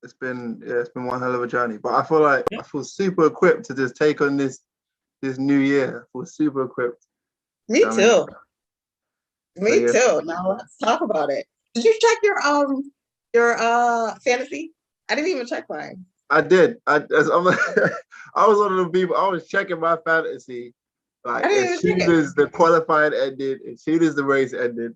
it's been one hell of a journey. But I feel super equipped to just take on this new year. I feel super equipped. Me You know what I mean? too. Me So, too. Now let's talk about it. Did you check your fantasy? I didn't even check mine. I did. I was one of the people. I was checking my fantasy I like didn't as even check soon it. as the qualifying ended, as soon as the race ended.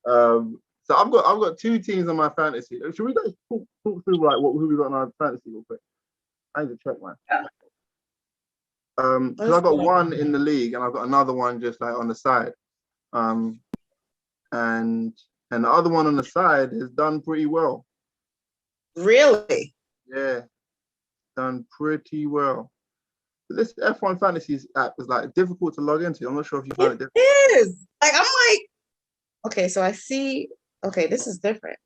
So I've got two teams on my fantasy. Should we just talk through like who we got on our fantasy real quick? I need to check mine. Yeah. Because I've got one in the league and I've got another one just like on the side. And the other one on the side has done pretty well. Really? Yeah, done pretty well. But this F1 Fantasy app is like difficult to log into. I'm not sure if you found it difficult. It is. Like I'm like, okay, so I see. Okay, this is different.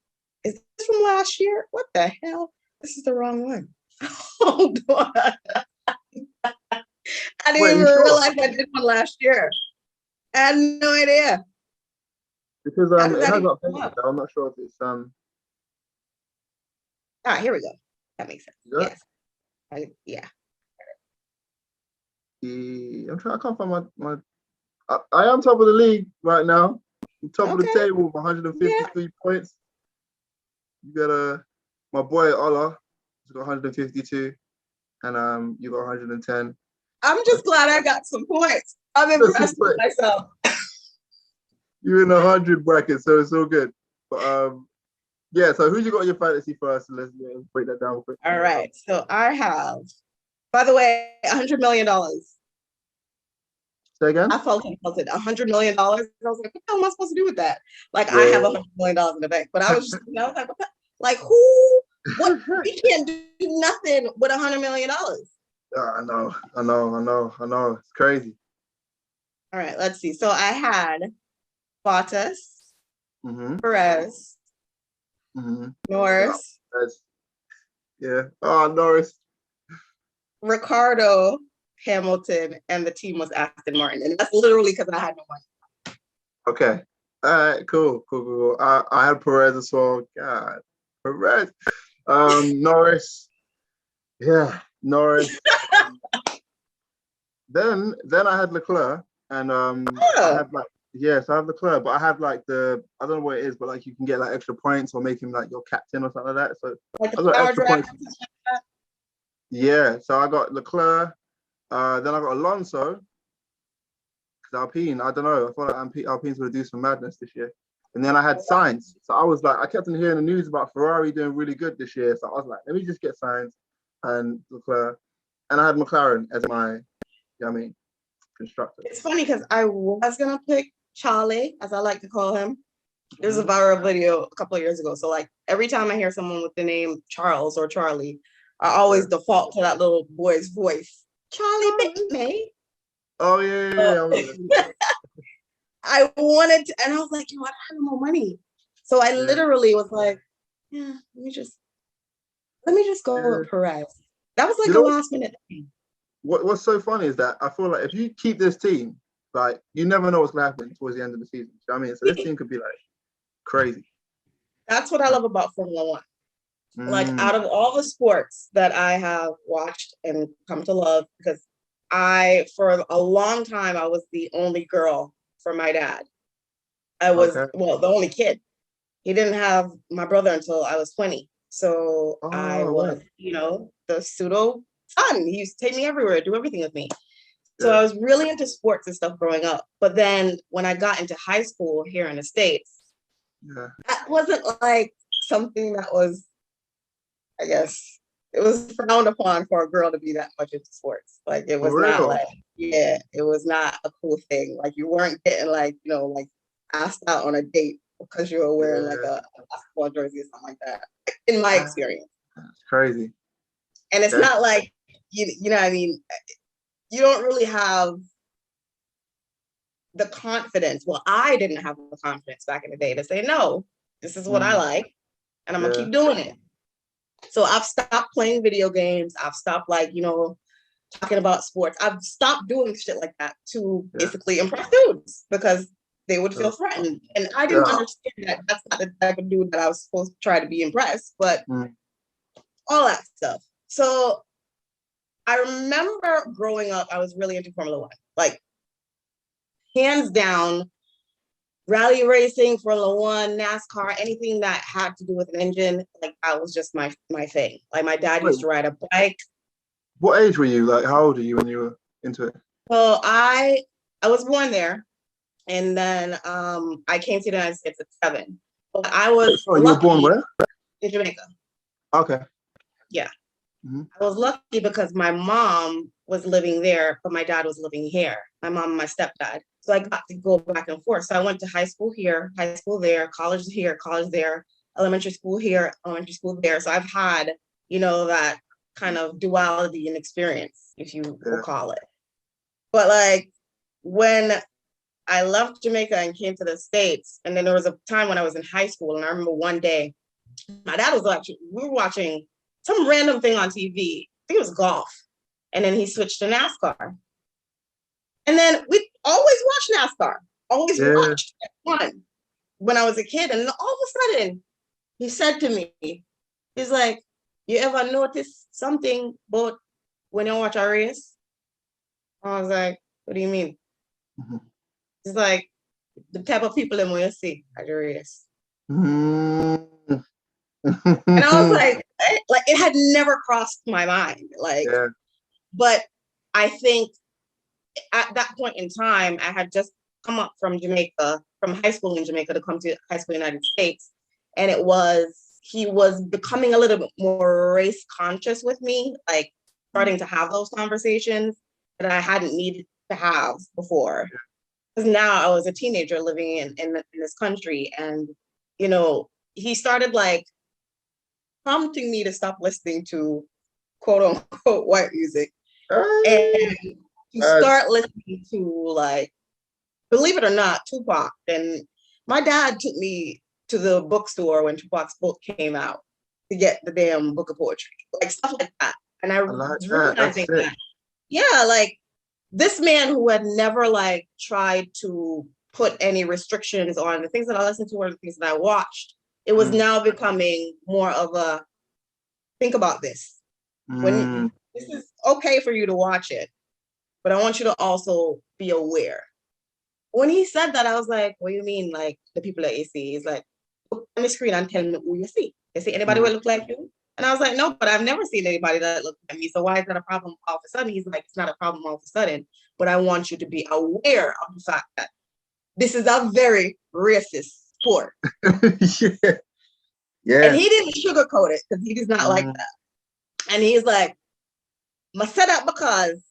Is this from last year? What the hell? This is the wrong one. Hold on. I didn't Wait, even you sure? realize I did one last year. I had no idea. Because How did it that has even come updated. up? I'm not sure if it's Here we go. That makes sense. yeah. Yes. Yeah. I can't find my I am top of the league right now. I'm top of the Okay. table with 153 points. You got my boy Ola, he's got 152, and you got 110. I'm just glad I got some points. I'm impressed with myself. You're in the 100 bracket, so it's all good. But yeah, so who you got on your fantasy first? Let's break that down quick. All right. So I have, by the way, $100 million. Say again? I felt insulted. $100 million. I was like, what the hell am I supposed to do with that? Like, I have $100 million in the bank, but I was just, I was like, what the, like, who? What? We can't do nothing with $100 million. I know. It's crazy. All right, let's see. So I had Bottas, Perez, Norris. Yeah. Oh, Norris. Ricardo, Hamilton, and the team was Aston Martin. And that's literally because I had no money. Okay. All right, cool. I had Perez as well. God, Perez. Norris. Yeah, Norris. Then I had Leclerc, and I had like so I have Leclerc, but I have like I don't know what it is, but like you can get like extra points or make him like your captain or something like that. So like I got extra points. Yeah, so I got Leclerc. Then I got Alonso. Because Alpine, I don't know. I thought like Alpine's going to do some madness this year. And then I had Sainz. So I was like, I kept on hearing the news about Ferrari doing really good this year. So I was like, let me just get Sainz and Leclerc. And I had McLaren as my, constructor. It's funny because I was going to pick Charlie, as I like to call him. There's a viral video a couple of years ago. So like every time I hear someone with the name Charles or Charlie, I always default to that little boy's voice. Charlie picked me. Oh yeah. I wanted to, and I was like, I don't have no more money. So I literally was like, let me just go with Perez. That was like a last minute thing. What's so funny is that I feel like if you keep this team, like you never know what's gonna happen towards the end of the season. You know what I mean? So this team could be like crazy. That's what I love about Formula One. Like out of all the sports that I have watched and come to love, because for a long time, I was the only girl for my dad. I was, the only kid. He didn't have my brother until I was 20. So I was, the pseudo son. He used to take me everywhere, do everything with me. So I was really into sports and stuff growing up. But then when I got into high school here in the States, that wasn't like something that was, I guess, it was frowned upon for a girl to be that much into sports. Like it was not like, it was not a cool thing. Like you weren't getting like, like asked out on a date because you were wearing like a basketball jersey or something like that. In my experience. That's crazy. And it's not like, you know what I mean? You don't really have the confidence. Well, I didn't have the confidence back in the day to say, no, this is what I like. And I'm going to keep doing it. So I've stopped playing video games. I've stopped talking about sports. I've stopped doing shit like that to basically impress dudes because they would feel threatened. And I didn't understand that that's not the type of dude that I was supposed to try to be impressed. But all that stuff. So I remember growing up, I was really into Formula One, like hands down, rally racing, Formula One, NASCAR, anything that had to do with an engine, like that was just my thing. Like my dad used to ride a bike. What age were you? Like, how old are you when you were into it? So I was born there, and then I came to the United States at 7. But I was you were born where? In Jamaica. Okay. Yeah. Mm-hmm. I was lucky because my mom was living there, but my dad was living here. My mom and my stepdad. So I got to go back and forth. So I went to high school here, high school there, college here, college there, elementary school here, elementary school there. So I've had, that kind of duality and experience, if you will call it. But like when I left Jamaica and came to the States, and then there was a time when I was in high school, and I remember one day, my dad was we were watching some random thing on TV. I think it was golf. And then he switched to NASCAR. And then we always watched NASCAR, always watched F1 when I was a kid. And then all of a sudden, he said to me, he's like, you ever notice something about when you watch a race? I was like, what do you mean? Mm-hmm. He's like, the type of people that you see at the race. Mm-hmm. And I was like it had never crossed my mind. But I think at that point in time, I had just come up from Jamaica, from high school in Jamaica to come to high school in the United States. And he was becoming a little bit more race conscious with me, like starting to have those conversations that I hadn't needed to have before. Because now I was a teenager living in this country, and, he started like prompting me to stop listening to quote unquote white music and to start listening to, like, believe it or not, Tupac. And my dad took me to the bookstore when Tupac's book came out to get the damn book of poetry, like stuff like that. And I was realizing that, like this man who had never like tried to put any restrictions on the things that I listened to or the things that I watched, it was now becoming more of a, think about this. When this is okay for you to watch it, but I want you to also be aware. When he said that, I was like, what do you mean, like the people that you see? He's like, look on the screen and tell me who you see. You see anybody who look like you? And I was like, no, but I've never seen anybody that looks like me. So why is that a problem all of a sudden? He's like, it's not a problem all of a sudden, but I want you to be aware of the fact that this is a very racist sport. Yeah. And he didn't sugarcoat it because he does not like that. And he's like, I said that because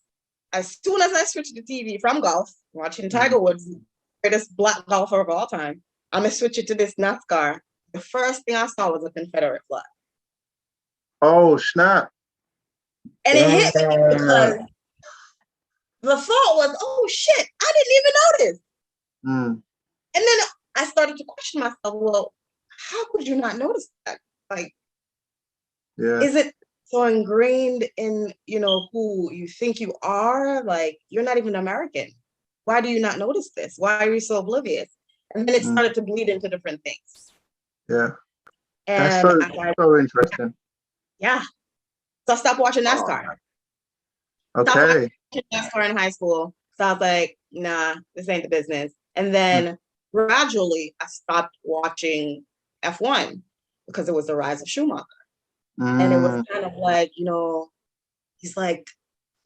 as soon as I switched the TV from golf, watching Tiger Woods, greatest black golfer of all time, I'm going to switch it to this NASCAR. The first thing I saw was a Confederate flag. Oh, snap. And it hit me because the thought was, oh, shit, I didn't even notice. And then I started to question myself, well, how could you not notice that? Like, is it so ingrained in, who you think you are? Like, you're not even American. Why do you not notice this? Why are you so oblivious? And then it started to bleed into different things. Yeah. And that's so interesting. Yeah. So I stopped watching NASCAR. Okay. Stopped watching NASCAR in high school. So I was like, nah, this ain't the business. And then gradually I stopped watching F1 because it was the rise of Schumacher. And it was kind of like, he's like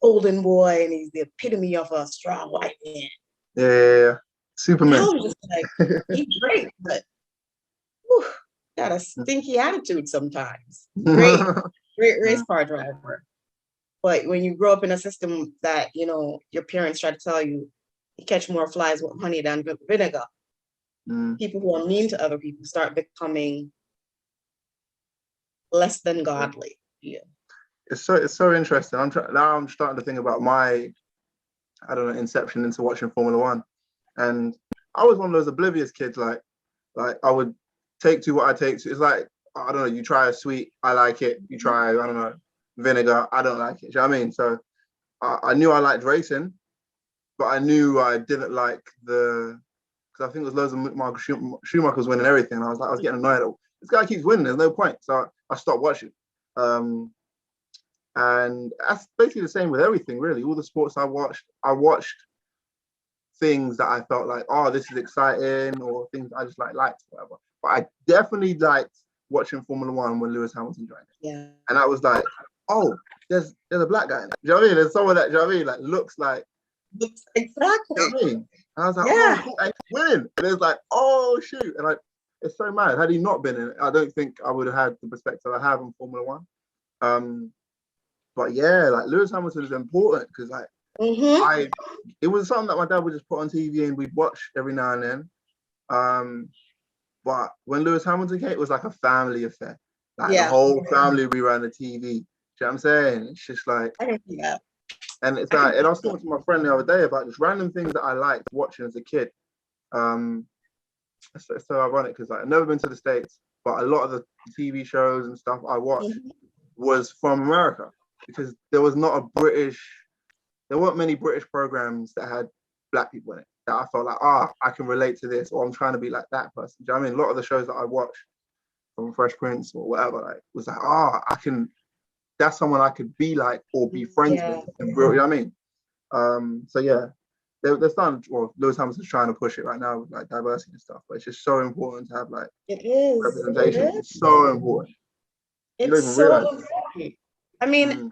golden boy and he's the epitome of a strong white man. Yeah. Superman. I was just like, he's great, but got a stinky attitude sometimes. Great race car driver. But when you grow up in a system that, your parents try to tell you, you catch more flies with honey than vinegar. People who are mean to other people start becoming less than godly. Yeah. It's so interesting. I'm starting to think about my, I don't know, inception into watching Formula One. And I was one of those oblivious kids, like I would take to what I take to. It's like, I don't know, you try a sweet, I like it. You try, I don't know, vinegar, I don't like it. Do you know what I mean? So I knew I liked racing, but I knew I didn't like because I think it was loads of Michael Schumacher was winning everything. And I was getting annoyed. This guy keeps winning, there's no point. So I stopped watching. And that's basically the same with everything, really. All the sports I watched things that I felt like, oh, this is exciting, or things I just liked, whatever. But I definitely liked watching Formula One when Lewis Hamilton joined it. Yeah. And I was like, oh, there's a black guy in it. Do you know what I mean? There's someone that, do you know what I mean? Like, looks like. Exactly. You know what I mean? And I was like, yeah. oh, cool. And he's winning. And it's like, oh, shoot. And it's so mad. Had he not been in it, I don't think I would have had the perspective I have on Formula One. But yeah, like Lewis Hamilton is important because like it was something that my dad would just put on TV and we'd watch every now and then. But when Lewis Hamilton came, it was like a family affair. Like the whole family we ran the TV. Do you know what I'm saying? It's just like, I can see that. And it's like, and I was talking to my friend the other day about just random things that I liked watching as a kid. It's so ironic because like, I've never been to the States, but a lot of the TV shows and stuff I watched was from America because there weren't many British programs that had black people in it that I felt like, I can relate to this, or I'm trying to be like that person. Do you know what I mean? A lot of the shows that I watched from Fresh Prince or whatever, like, was like, that's someone I could be like or be friends with. You know what I mean? So yeah, they're starting. Well, Lewis Hamilton's trying to push it right now with like diversity and stuff, but it's just so important to have like representation. It's so important. It's so important. I mean,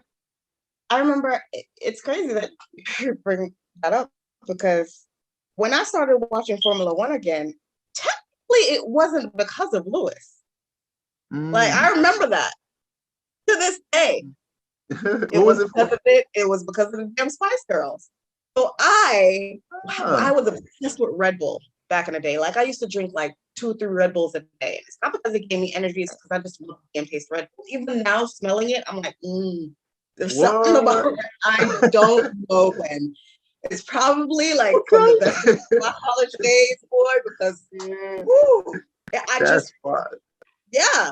I remember it's crazy that you bring that up because when I started watching Formula One again, technically it wasn't because of Lewis. Like I remember that to this day. It was because of it. It was because of the damn Spice Girls. So I was obsessed with Red Bull back in the day. Like I used to drink like 2 or 3 Red Bulls a day. It's not because it gave me energy. It's because I just love the damn taste Red Bull. Even now, smelling it, I'm like, there's something about it. I don't know when. It's probably like from my college days, boy, because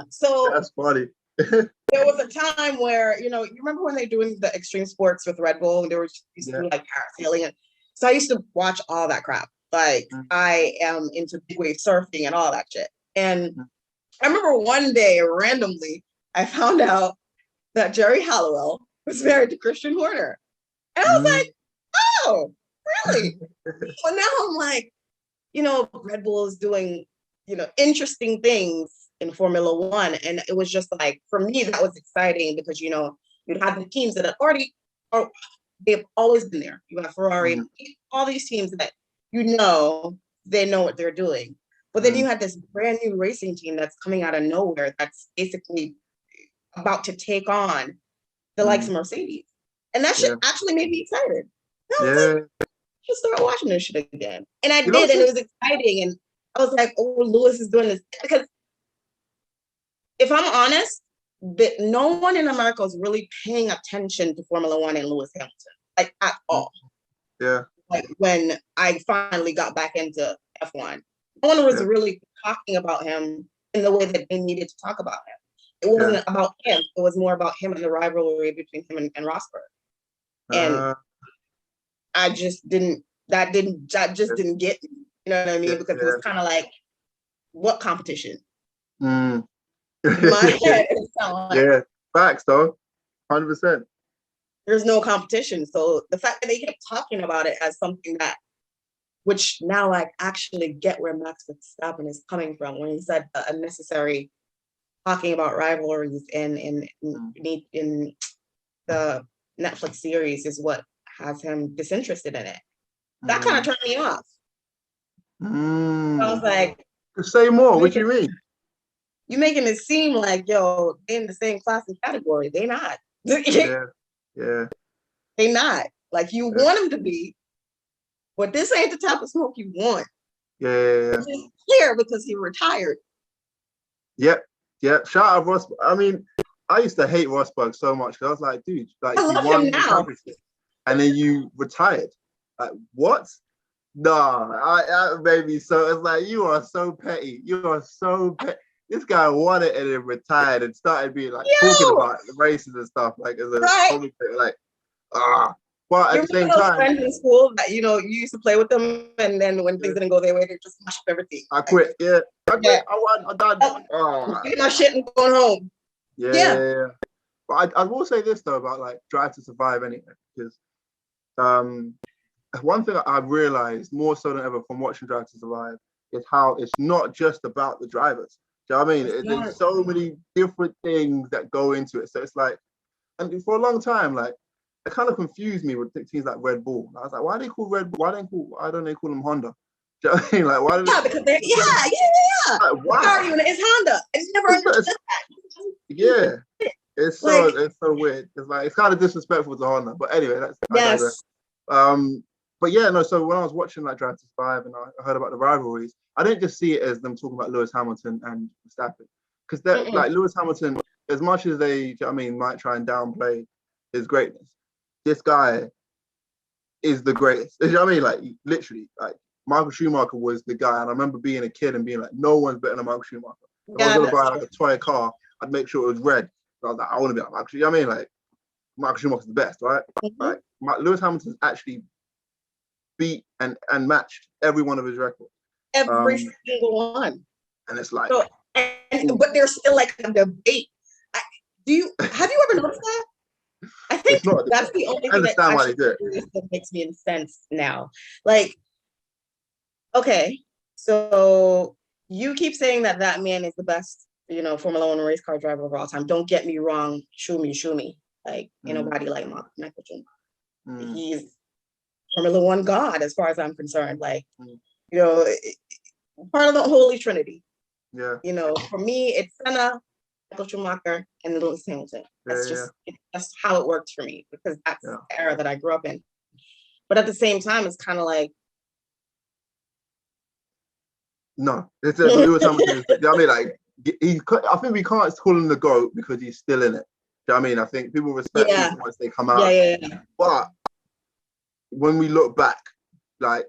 so that's funny. There was a time where, you remember when they're doing the extreme sports with Red Bull and they were used to do like parasailing. And so I used to watch all that crap. Like I am into big wave surfing and all that shit. And I remember one day randomly, I found out that Jerry Halliwell was married to Christian Horner. And I was like, oh, really? Well, now I'm like, Red Bull is doing, interesting things in Formula One. And it was just like, for me, that was exciting because, you'd have the teams that they've always been there. You have Ferrari, all these teams that, they know what they're doing. But then you had this brand new racing team that's coming out of nowhere that's basically about to take on the likes of Mercedes. And that shit actually made me excited. I was like, I should start watching this shit again. And I did, and it was exciting. And I was like, oh, Lewis is doing this. Because if I'm honest, no one in America is really paying attention to Formula One and Lewis Hamilton, like at all. Yeah. Like when I finally got back into F1, no one was really talking about him in the way that they needed to talk about him. It wasn't about him. It was more about him and the rivalry between him and Rosberg. And I just didn't get me. You know what I mean? Because it was kind of like, what competition? In my head, it sounded like, facts though, 100%. There's no competition. So the fact that they kept talking about it as something that, which now I actually get where Max Verstappen is coming from when he said unnecessary talking about rivalries in the Netflix series is what has him disinterested in it. That kind of turned me off. I was like, say more. What do you mean? You're making it seem like, they're in the same class and category. They're not. They're not. Like, you want them to be, but this ain't the type of smoke you want. It's clear because he retired. Shout out Rosberg. I mean, I used to hate Rosberg so much because I was like, dude, like you won the championship and then you retired. Like, what? Nah, I made me so. It's like, you are so petty. You are so petty. This guy won it and then retired and started being like talking about the races and stuff, like as a commentator, like But at the same time, friends in school that you used to play with them, and then when things didn't go their way, they just smashed up everything. I quit. I quit. I won. I died. Getting my shit and going home. But I will say this though about like Drive to Survive anyway, because one thing I've realized more so than ever from watching Drive to Survive is how it's not just about the drivers. Do you know what I mean? There's so many different things that go into it. So it's like, and for a long time, like it kind of confused me with things like Red Bull. I was like, why do they call Red Bull? Why don't they call them Honda? Do you know what I mean? Like, why do yeah, because they're like, why? It's Honda. I just never understood that. Yeah. It's so weird. It's like it's kind of disrespectful to Honda. But anyway, I digress. But yeah, no, so when I was watching like Drive to Survive and I heard about the rivalries, I didn't just see it as them talking about Lewis Hamilton and Verstappen. Because they're like Lewis Hamilton, as much as they, you know what I mean, might try and downplay his greatness, this guy is the greatest. You know what I mean? Like literally, like Michael Schumacher was the guy. And I remember being a kid and being like, no one's better than Michael Schumacher. If I was gonna buy like a toy car, I'd make sure it was red. So I was like, I want to be like Michael. You know what I mean? Like Michael Schumacher's the best, right? Like Lewis Hamilton's actually beat and matched every one of his records. Every single one. And it's like, so, but there's still like a debate. Have you ever noticed that? I think that's the only thing that makes me sense now. Like, okay, so you keep saying that man is the best, Formula One race car driver of all time. Don't get me wrong, Shumi. Like, nobody like Michael Schumacher. He's Formula One God, as far as I'm concerned. Like, part of the Holy Trinity. Yeah. For me, it's Senna, Michael Schumacher, and Lewis Hamilton. That's how it works for me, because that's the era that I grew up in. But at the same time, it's kind of like, no, it's Lewis Hamilton. You know what I mean? Like, I think we can't call him the GOAT because he's still in it. Do you know what I mean? I think people respect people once they come out. But when we look back, like,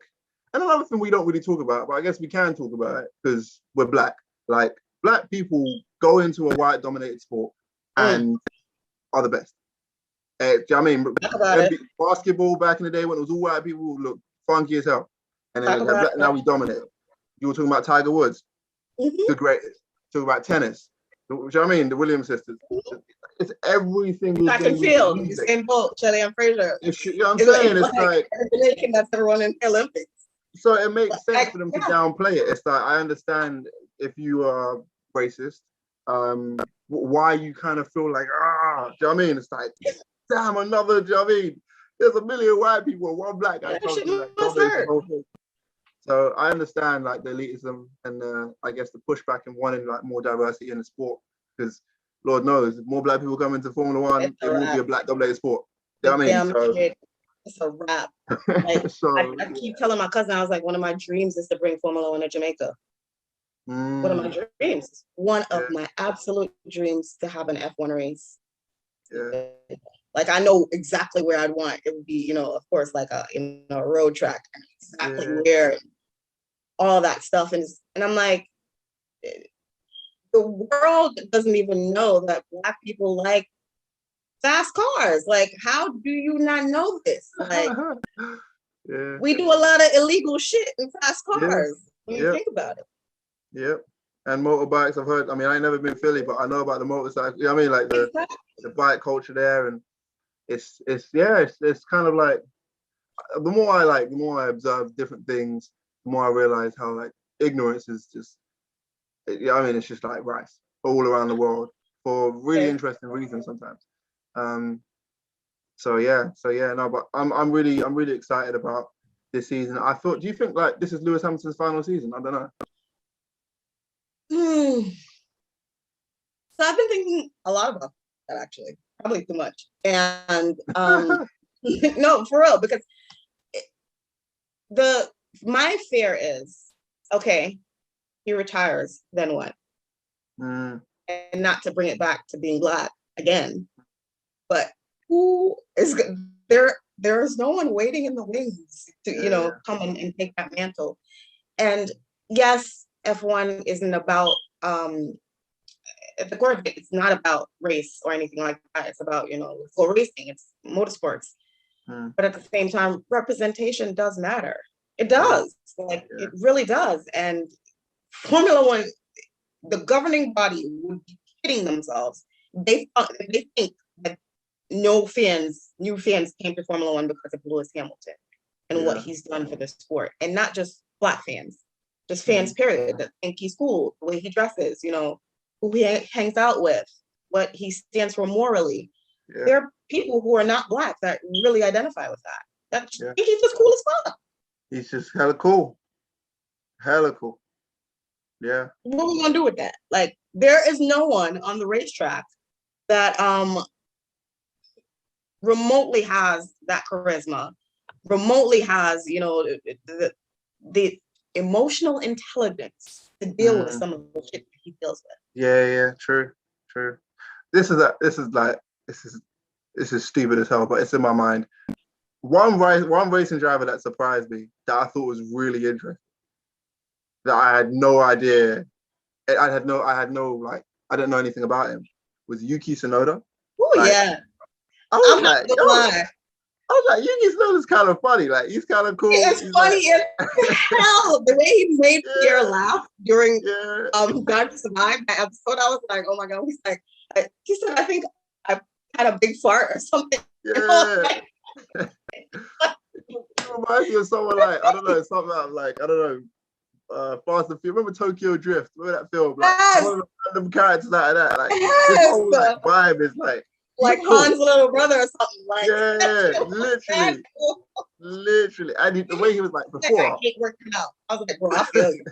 and another thing we don't really talk about, but I guess we can talk about it because we're black. Like, black people go into a white-dominated sport and are the best. Do you know what I mean? Basketball back in the day when it was all white people looked funky as hell. And then now we dominate. You were talking about Tiger Woods, the greatest. Talking about tennis. Do you know what I mean? The Williams sisters. It's everything. I can feel. Usain Bolt, Shelley and Fraser. You know what I'm saying? It's like Jamaican that's ever won in the Olympics. So it makes sense for them to downplay it. It's like, I understand if you are racist, why you kind of feel like, do you know what I mean? It's like, damn, another, do you know what I mean? There's a million white people, one black guy. So I understand like the elitism and I guess the pushback and wanting like more diversity in the sport, because Lord knows, if more black people come into Formula One, it will be a black dominated sport. You know what I mean? It's a wrap. Like, I keep telling my cousin, I was like, one of my dreams is to bring Formula One to Jamaica. One of my dreams. One of my absolute dreams to have an F1 race. Yeah. Like, I know exactly where I'd want. It would be, of course, like a road track. Exactly where, all that stuff. And I'm like, the world doesn't even know that Black people like fast cars. Like, how do you not know this? Like, we do a lot of illegal shit in fast cars when you think about it. Yep. And motorbikes, I've heard, I mean, I ain't never been Philly, but I know about the motorcycle. You know what I mean? Like the bike culture there, and it's kind of like, the more I observe different things, the more I realize how like ignorance is just, I mean, it's just like rice all around the world for really interesting reasons sometimes. So no, but I'm really excited about this season. Do you think like this is Lewis Hamilton's final season? I don't know. So I've been thinking a lot about that, actually, probably too much. And no, for real, because my fear is, okay, he retires, then what? And not to bring it back to being Black again, but who is there? There is no one waiting in the wings to come and take that mantle. And yes, F1 isn't about at the core of it, it's not about race or anything like that. It's about full racing. It's motorsports. But at the same time, representation does matter. It does. It really does. And Formula One, the governing body, would be kidding themselves. They think new fans came to Formula One because of Lewis Hamilton and what he's done for the sport, and not just Black fans, just fans, period, that think he's cool, the way he dresses, you know, who he hangs out with, what he stands for morally. Yeah. There are people who are not Black that really identify with that. Think he's just cool as fuck. He's just hella cool. Hella cool. Yeah. What are we gonna do with that? Like, there is no one on the racetrack that remotely has that charisma, remotely has, you know, the emotional intelligence to deal with some of the shit that he deals with. Yeah, true. This is stupid as hell, but it's in my mind. One racing driver that surprised me, that I thought was really interesting, that I had no idea, I didn't know anything about him, was Yuki Tsunoda. Oh, yeah. I was like, Yuki Tsunoda's kind of funny. Like, he's kind of cool. It's funny as hell. The way he made Pierre laugh during Drive to Survive, that episode, I was like, oh my God. He's like, he said, I think I had a big fart or something. Yeah. It reminds me of someone like, I don't know, something like, I don't know, Fast and Furious. Remember Tokyo Drift? Remember that film? Like, one of the random characters like that. Like, this whole vibe is like Han's little brother or something. Like, literally. And the way he was like before. I hate working out. I was like, bro, I feel you.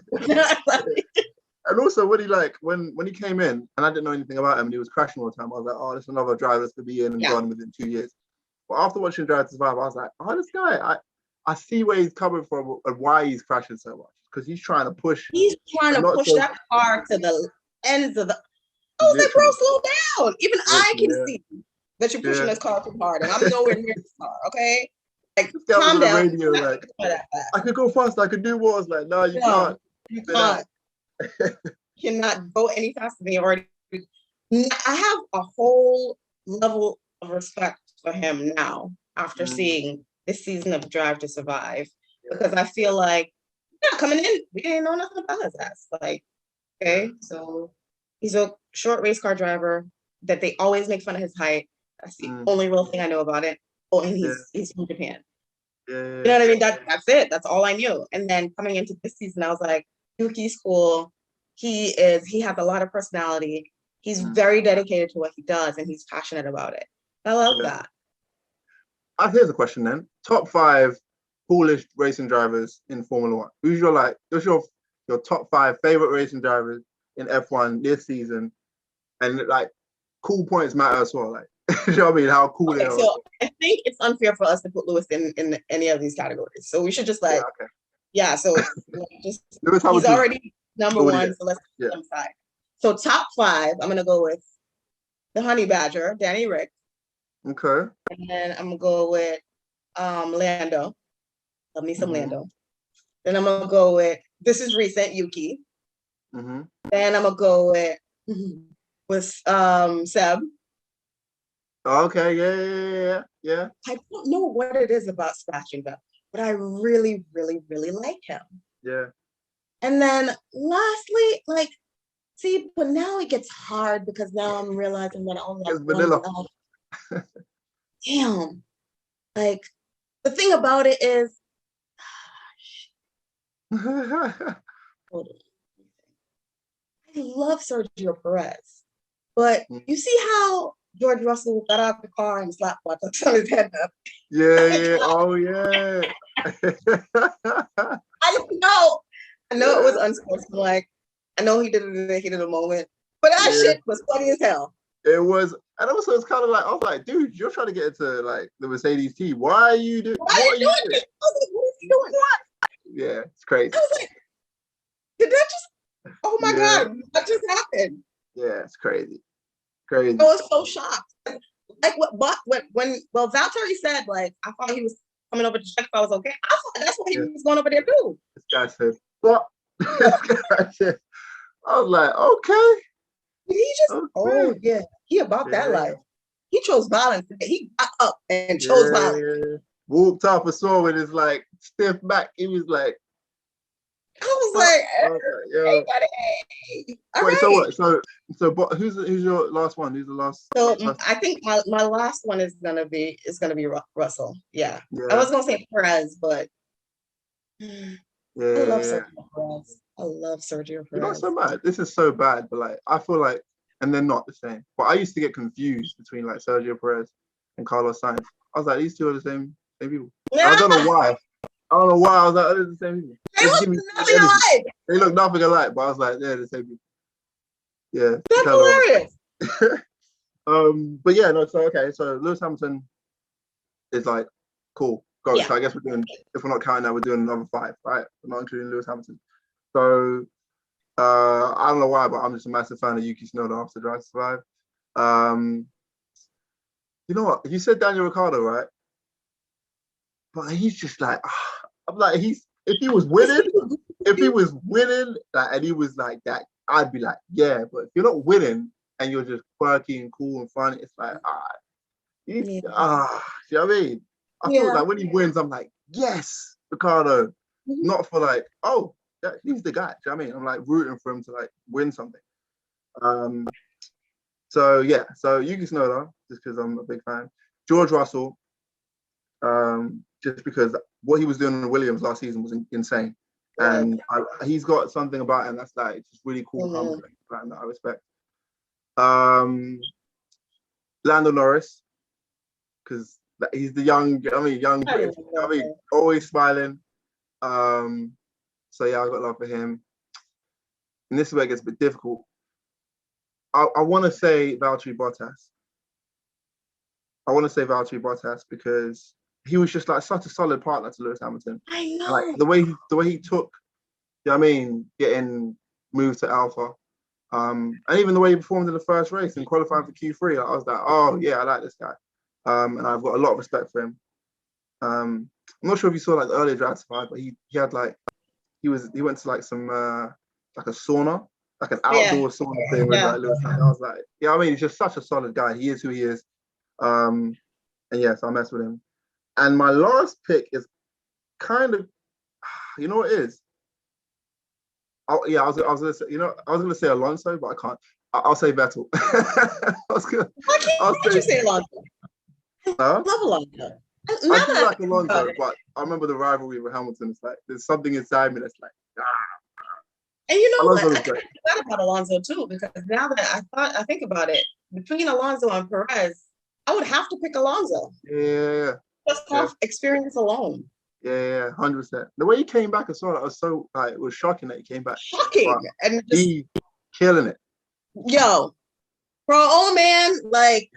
And also when he came in, and I didn't know anything about him, and he was crashing all the time, I was like, oh, this is another driver that's gonna be in and gone within 2 years. But after watching Drive to Survive, I was like, oh, this guy, I see where he's coming from and why he's crashing so much. Because he's trying to push. He's trying to push that car to the ends of the. I was like, bro, slow down. Even I can see that you're pushing this car too hard, and I'm nowhere near this car. Okay, like, calm down. Radio, like, I could go faster. I could do more. I was like, no, you can't. You can't. You cannot go any faster than you already. I have a whole level of respect for him now after seeing this season of Drive to Survive, because I feel like coming in, we didn't know nothing about his ass. Like, okay, so he's a short race car driver that they always make fun of his height. That's the only real thing I know about it. Oh, and he's from Japan. Yeah. You know what I mean? That's it. That's all I knew. And then coming into this season, I was like, Yuki's cool. He has a lot of personality. He's very dedicated to what he does, and he's passionate about it. I love that. Here's a question then. Top 5 coolest racing drivers in Formula One. Who's your top 5 favorite racing drivers in F1 this season? And like, cool points matter as well. Like, you know what I mean? How cool they are. So I think it's unfair for us to put Lewis in any of these categories. So we should just like, so just he's already number 1. So let's put him aside. So top 5, I'm gonna go with the Honey Badger, Danny Rick. Okay. And then I'm gonna go with Lando. Love me some Lando. Then I'm gonna go with, this is recent, Yuki. Then I'm gonna go with Seb. Okay, yeah. I don't know what it is about Sebastian Vettel, but I really, really, really like him. Yeah. And then lastly, like, see, but now it gets hard because now I'm realizing that I only have vanilla. Damn. Like, the thing about it is, hold on. I love Sergio Perez, but you see how George Russell got out of the car and slapped buttocks on his head up? Yeah. Oh, yeah. I don't know. I know it was unsportsmanlike. I know he did it in the heat of the moment, but that shit was funny as hell. It was, and also it's kind of like, I was like, dude, you're trying to get into like the Mercedes team. Why are you doing? What are you doing? I was like, what is he doing? What? Yeah, it's crazy. I was like, did that just? Oh my God, what just happened? Yeah, it's crazy. Crazy. I was so shocked. Like when Valtteri said, like, I thought he was coming over to check if I was okay. I thought that's why he was going over there too. This guy said, what? I was like, okay. He just, he about that life. He chose violence. He got up and chose violence. Walked off a saw with his like stiff back. He was like, I was like, hey, buddy. Wait, so what? So So, but who's your last one? Who's the last? So last... I think my last one is gonna be Russell. Yeah. I Yeah. was gonna say Perez, but I love Yeah. Sergio Perez. I love Sergio You're not Perez. so bad. This is so bad, but like I feel like, and they're not the same. But I used to get confused between like Sergio Perez and Carlos Sainz. I was like, these two are the same people. And I don't know why. I don't know why. I was like, oh, they're the same people. They They just look give me nothing energy. alike. They look nothing alike, but I was like, they're the same people. Yeah. That's hilarious. But yeah, no. So okay, so Lewis Hamilton is like cool. Go. Yeah. So I guess we're doing. If we're not counting that, we're doing another 5, right? We're not including Lewis Hamilton. So I don't know why, but I'm just a massive fan of Yuki Tsunoda after Drive to Survive. You know what? You said Daniel Ricciardo, right? But he's just like, I'm like, if he was winning, like, and he was like that, I'd be like, yeah. But if you're not winning and you're just quirky and cool and funny, it's like, you know what I mean? I feel like when he wins, I'm like, yes, Ricciardo. Not for like, oh, he's the guy. Do you know what I mean? I'm like rooting for him to like win something. So yeah, so Yuki Tsunoda, just because I'm a big fan. George Russell, just because what he was doing in Williams last season was insane. And he's got something about him that's like just really cool, humble, that I respect. Lando Norris, because he's the young British, always smiling. So yeah, I got love for him. And this is where it gets a bit difficult. I want to say Valtteri Bottas. Because he was just like such a solid partner to Lewis Hamilton. I know. And, like the way he took, you know what I mean, getting moved to Alpha. And even the way he performed in the first race and qualifying for Q3, I was like, oh yeah, I like this guy. And I've got a lot of respect for him. I'm not sure if you saw like the earlier Drive to Survive, but he had like he went to like some like a sauna, like an outdoor sauna thing with like Lewis Hamilton. I was like, yeah, I mean, he's just such a solid guy. He is who he is. And yes, I'll mess with him. And my last pick is kind of, you know what it is? I was gonna say, I was gonna say Alonso, but I can't. I'll say Vettel. Why can't you say Alonso? I love Alonso. I do like Alonso, but I remember the rivalry with Hamilton. It's like there's something inside me that's like, And you know what? I forgot about Alonso too, because now that I think about it, between Alonso and Perez, I would have to pick Alonso. Yeah. Just off experience alone. Yeah, 100%. The way he came back, I saw it. I was so like, it was shocking that he came back. Shocking, and he killing it. Yo, for an old man, like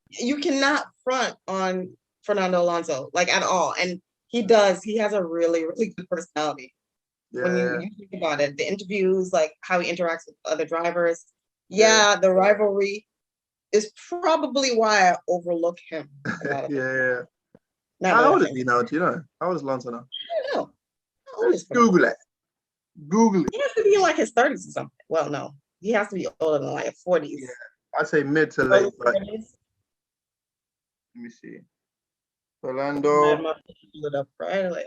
you cannot front on Fernando Alonso like at all, and he does. He has a really, really good personality. When you think about it, the interviews, like how he interacts with other drivers. Yeah, the rivalry is probably why I overlook him. Yeah. How old is he now? Do you know? How old is Alonso now? I don't know. Let's Google it. He has to be in like his 30s or something. Well, no. He has to be older than like 40s. Yeah. I'd say mid to late. But... Let me see. Fernando. It up right away.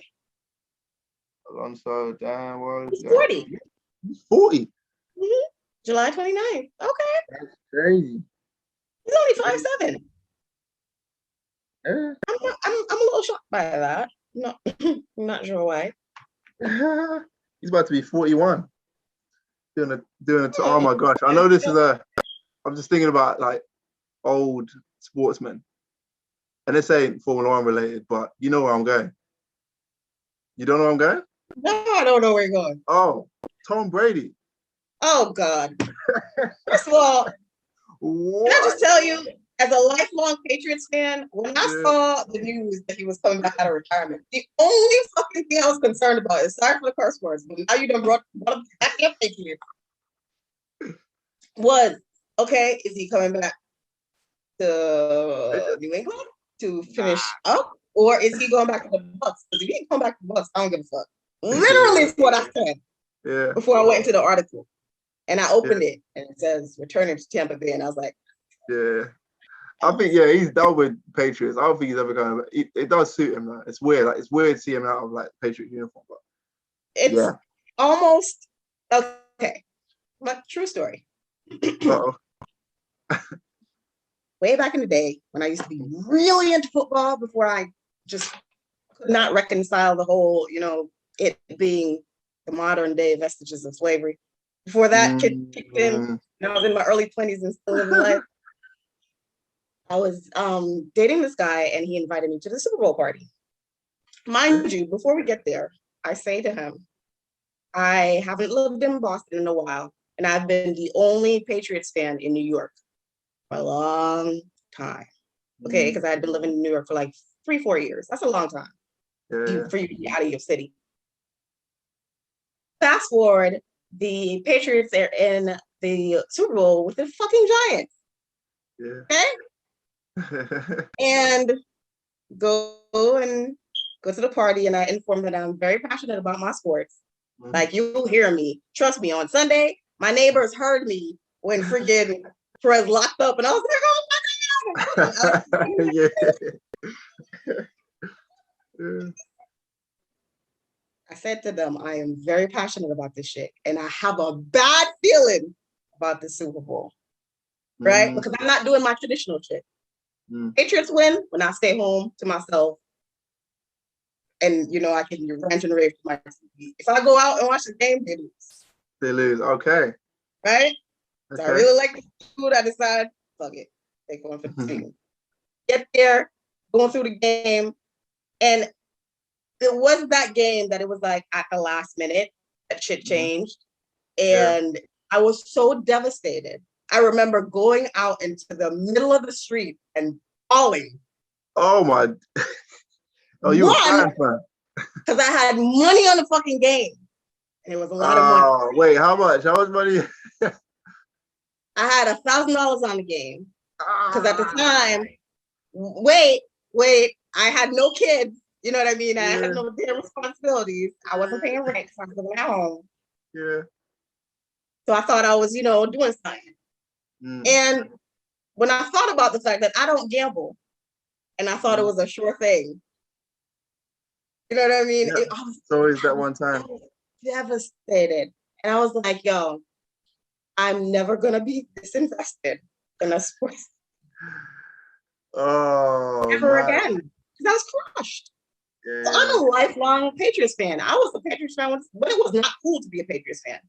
Alonso, Dan was... He's 40. He's 40? Mm-hmm. July 29th. Okay. That's crazy. He's only 5'7". I'm a little shocked by that. I'm not sure why. He's about to be 41. Doing it. Oh my gosh! I know this is I'm just thinking about like old sportsmen, and this ain't Formula One related, but you know where I'm going. You don't know where I'm going? No, I don't know where you're going. Oh, Tom Brady. Oh God. First of all, can I just tell you, as a lifelong Patriots fan, when I saw the news that he was coming back out of retirement, the only fucking thing I was concerned about is, sorry for the curse words, but now you done brought up the Patriots, was, okay, is he coming back to New England to finish up? Or is he going back to the Bucks? Because if he ain't going back to the Bucks, I don't give a fuck. Literally is what I said before I went into the article. And I opened it and it says returning to Tampa Bay. And I was like, I think he's done with Patriots. I don't think he's ever going to. It does suit him though. It's weird. Like it's weird to see him out of like Patriot uniform. But it's almost okay. But true story. Uh-oh. Way back in the day when I used to be really into football before I just could not reconcile the whole, it being the modern day vestiges of slavery. Before that kicked in, and I was in my early 20s and still living life. I was dating this guy and he invited me to the Super Bowl party. Mind you, before we get there, I say to him, I haven't lived in Boston in a while, and I've been the only Patriots fan in New York for a long time. Okay, because I had been living in New York for like 3-4 years. That's a long time for you to be out of your city. Fast forward, the Patriots are in the Super Bowl with the fucking Giants. Okay? And go to the party, and I inform that I'm very passionate about my sports. Like, you'll hear me. Trust me, on Sunday, my neighbors heard me when friggin' Perez locked up, and I was like, oh my God. I said to them, I am very passionate about this shit, and I have a bad feeling about the Super Bowl, right? Because I'm not doing my traditional shit. Patriots win when I stay home to myself, and I can rant and rave to my TV. If I go out and watch the game, they lose. They lose. Okay. Right? Okay. So I really like the food. I decide, fuck it, take one for the team. Get there, going through the game, and it was that game that it was like at the last minute that shit changed, and I was so devastated. I remember going out into the middle of the street and bawling. Oh my! Oh, you were fan. Because I had money on the fucking game, and it was a lot of money. Oh wait, how much? How much money? I had $1,000 on the game because at the time, wait, I had no kids. You know what I mean? I had no damn responsibilities. I wasn't paying rent, so I was living at home. Yeah. So I thought I was, doing something. And when I thought about the fact that I don't gamble, and I thought it was a sure thing. You know what I mean? Yeah. It's always that one time. I was devastated. And I was like, yo, I'm never going to be disinvested in a sport. Oh, never again. Because I was crushed. Yeah. So I'm a lifelong Patriots fan. I was a Patriots fan, but it was not cool to be a Patriots fan.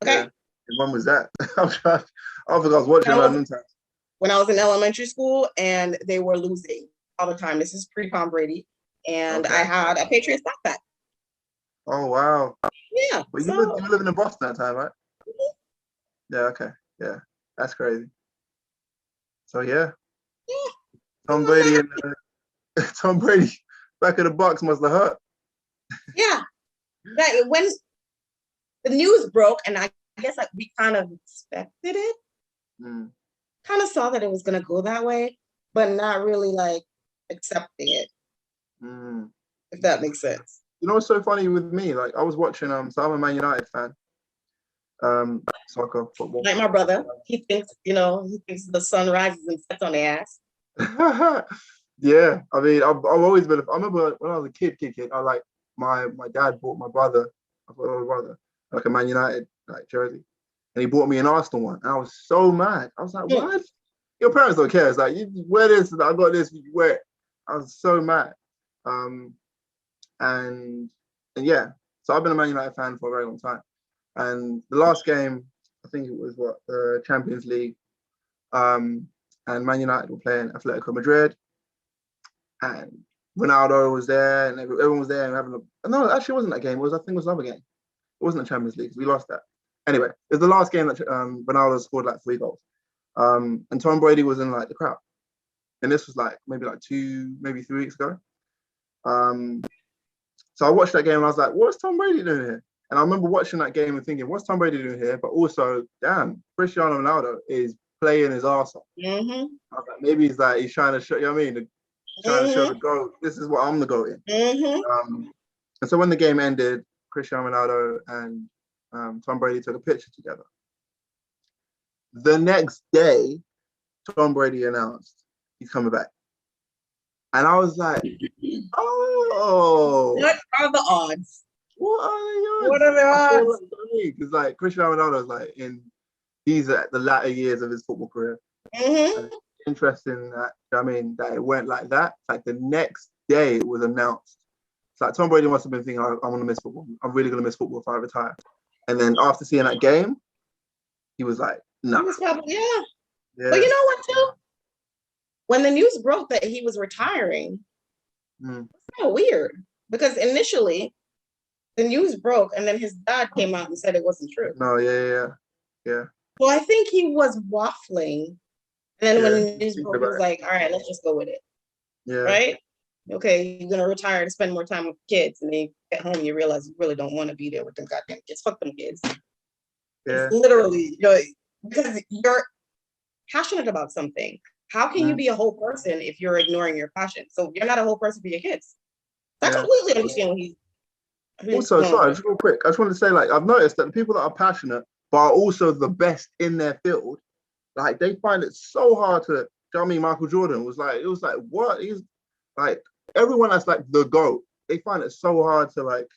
Okay? Yeah. When was that? I forgot I was watching random times. When I was in elementary school and they were losing all the time. This is pre-Tom Brady. And I had a Patriots backpack. Oh, wow. Yeah. But you were living in Boston at that time, right? Yeah, okay. Yeah. That's crazy. So, yeah. Tom Brady back in the box must have hurt. Yeah. When the news broke, and I guess we kind of expected it, kind of saw that it was going to go that way, but not really accepting it. If that makes sense. You know what's so funny with me? Like, I was watching, so I'm a Man United fan. Soccer, football. Like my brother, he thinks the sun rises and sets on their ass. Yeah, I mean, I've always been. I remember when I was a kid, I my dad bought my brother, like a Man United jersey, and he bought me an Arsenal one, and I was so mad. I was like, what? Your parents don't care. It's like, you wear this, I got this, you wear it. I was so mad. And yeah, so I've been a Man United fan for a very long time. And the last game, I think it was the Champions League, and Man United were playing Atletico Madrid, and Ronaldo was there, and everyone was there and having no, actually it wasn't that game. I think it was another game. It wasn't the Champions League. We lost that. Anyway, it was the last game that Ronaldo scored 3 goals, and Tom Brady was in the crowd, and this was maybe 2, maybe 3 weeks ago. So I watched that game and I was like, what's Tom Brady doing here? And I remember watching that game and thinking, what's Tom Brady doing here? But also, damn, Cristiano Ronaldo is playing his arse off. I was like, maybe he's trying to show, you know what I mean? Trying to show the GOAT. This is what I'm the GOAT in. And so when the game ended, Cristiano Ronaldo and Tom Brady took a picture together. The next day, Tom Brady announced he's coming back. And I was like, oh. What are the odds? What are the odds? What are the odds? Because Cristiano Ronaldo is in these are the latter years of his football career. Mm-hmm. And it's interesting that, that it went like that. Like the next day it was announced. It's like Tom Brady must have been thinking, I'm going to miss football. I'm really going to miss football if I retire. And then after seeing that game, he was like, nah. He was probably, yeah. But you know what, too? When the news broke that he was retiring, it's kind of weird because initially the news broke and then his dad came out and said it wasn't true. No, yeah. So I think he was waffling. And then when the news broke, he was like, all right, let's just go with it. Yeah. Right? Okay, you're going to retire to spend more time with kids. And then you get home, you realize you really don't want to be there with them goddamn kids. Fuck them kids. Yeah. It's literally, because you're passionate about something. How can you be a whole person if you're ignoring your passion? So you're not a whole person for your kids. I completely understand what he's also, sorry, just real quick. I just wanted to say, like, I've noticed that the people that are passionate, but are also the best in their field, like, they find it so hard to, do you know what I mean? Michael Jordan was like, what? He's like, everyone that's like the GOAT, they find it so hard to like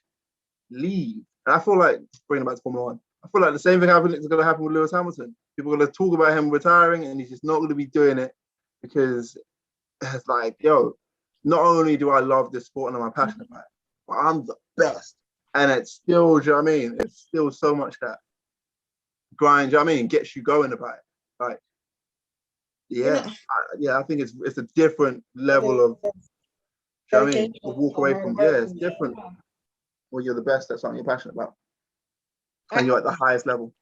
leave. And I feel like, bringing it back to Formula One, I feel like the same thing is going to happen with Lewis Hamilton. People are going to talk about him retiring and he's just not going to be doing it because it's like, yo, not only do I love this sport and I'm passionate about it, but I'm the best. And it's still, do you know what I mean? It's still so much that grind, do you know what I mean? Gets you going about it. Like, I think it's a different level of, do you know what I mean? To walk away from, it's different when you're the best at something you're passionate about. And you're at the highest level.